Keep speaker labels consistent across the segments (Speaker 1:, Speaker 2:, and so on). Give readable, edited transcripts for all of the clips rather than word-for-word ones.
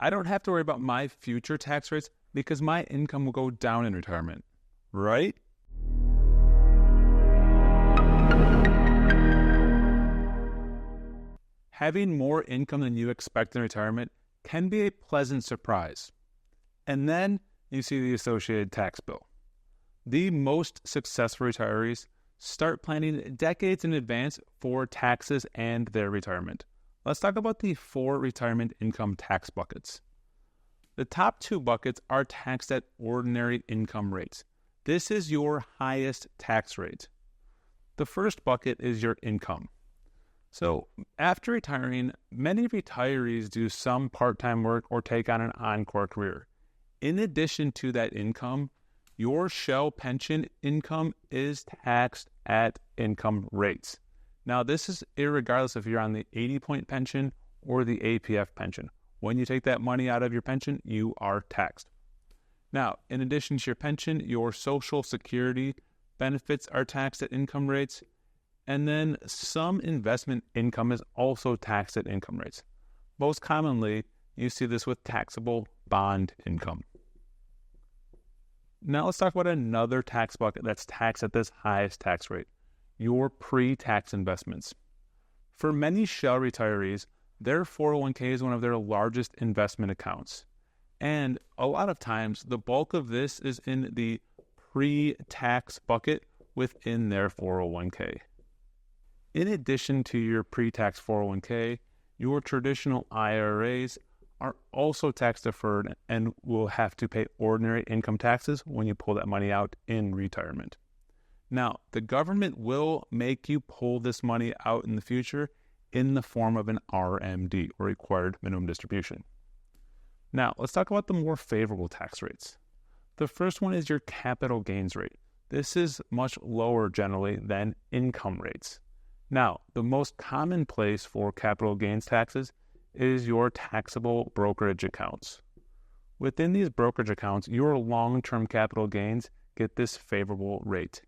Speaker 1: I don't have to worry about my future tax rates because my income will go down in retirement, right? Having more income than you expect in retirement can be a pleasant surprise. And then you see the associated tax bill. The most successful retirees start planning decades in advance for taxes and their retirement. Let's talk about the 4 retirement income tax buckets. The top 2 buckets are taxed at ordinary income rates. This is your highest tax rate. The first bucket is your income. So after retiring, many retirees do some part-time work or take on an encore career. In addition to that income, your Shell pension income is taxed at income rates. Now, this is irregardless if you're on the 80-point pension or the APF pension. When you take that money out of your pension, you are taxed. Now, in addition to your pension, your Social Security benefits are taxed at income rates, and then some investment income is also taxed at income rates. Most commonly, you see this with taxable bond income. Now let's talk about another tax bucket that's taxed at this highest tax rate, your pre-tax investments. For many Shell retirees, their 401k is one of their largest investment accounts. And a lot of times, the bulk of this is in the pre-tax bucket within their 401k. In addition to your pre-tax 401k, your traditional IRAs are also tax deferred and will have to pay ordinary income taxes when you pull that money out in retirement. Now, the government will make you pull this money out in the future in the form of an RMD, or required minimum distribution. Now, let's talk about the more favorable tax rates. The first one is your capital gains rate. This is much lower generally than income rates. Now, the most common place for capital gains taxes is your taxable brokerage accounts. Within these brokerage accounts, your long-term capital gains get this favorable rate.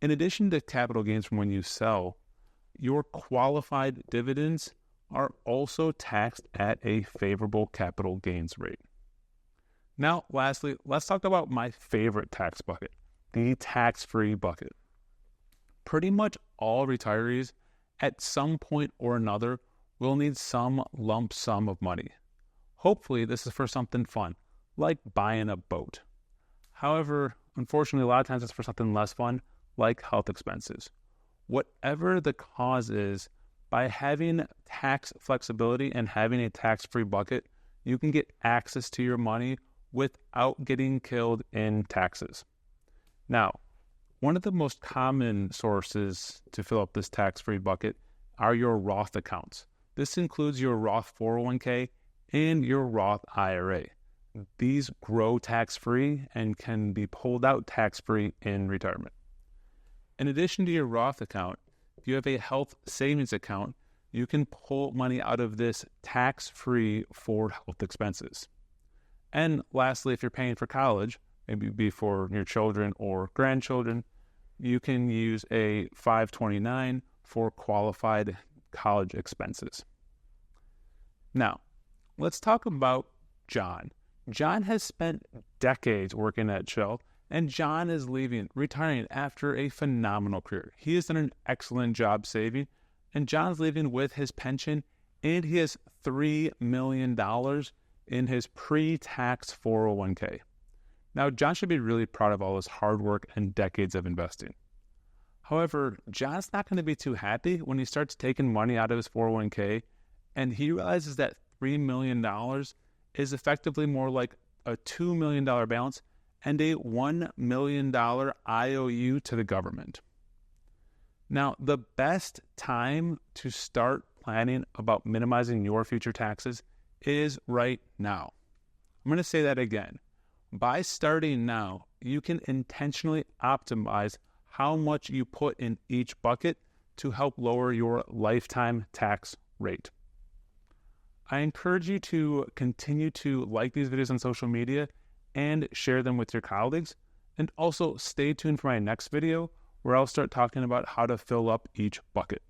Speaker 1: In addition to capital gains from when you sell, your qualified dividends are also taxed at a favorable capital gains rate. Now, lastly, let's talk about my favorite tax bucket, the tax-free bucket. Pretty much all retirees at some point or another will need some lump sum of money. Hopefully, this is for something fun, like buying a boat. However, unfortunately, a lot of times it's for something less fun, like health expenses. Whatever the cause is, by having tax flexibility and having a tax-free bucket, you can get access to your money without getting killed in taxes. Now, one of the most common sources to fill up this tax-free bucket are your Roth accounts. This includes your Roth 401k and your Roth IRA. These grow tax-free and can be pulled out tax-free in retirement. In addition to your Roth account, if you have a health savings account, you can pull money out of this tax-free for health expenses. And lastly, if you're paying for college, maybe be for your children or grandchildren, you can use a 529 for qualified college expenses. Now, let's talk about John. John has spent decades working at Shell, and John is retiring after a phenomenal career. He has done an excellent job saving, and John's leaving with his pension, and he has $3 million in his pre-tax 401k. Now, John should be really proud of all his hard work and decades of investing. However, John's not going to be too happy when he starts taking money out of his 401k and he realizes that $3 million is effectively more like a $2 million balance and a $1 million IOU to the government. Now, the best time to start planning about minimizing your future taxes is right now. I'm going to say that again. By starting now, you can intentionally optimize how much you put in each bucket to help lower your lifetime tax rate. I encourage you to continue to like these videos on social media and share them with your colleagues. And also stay tuned for my next video where I'll start talking about how to fill up each bucket.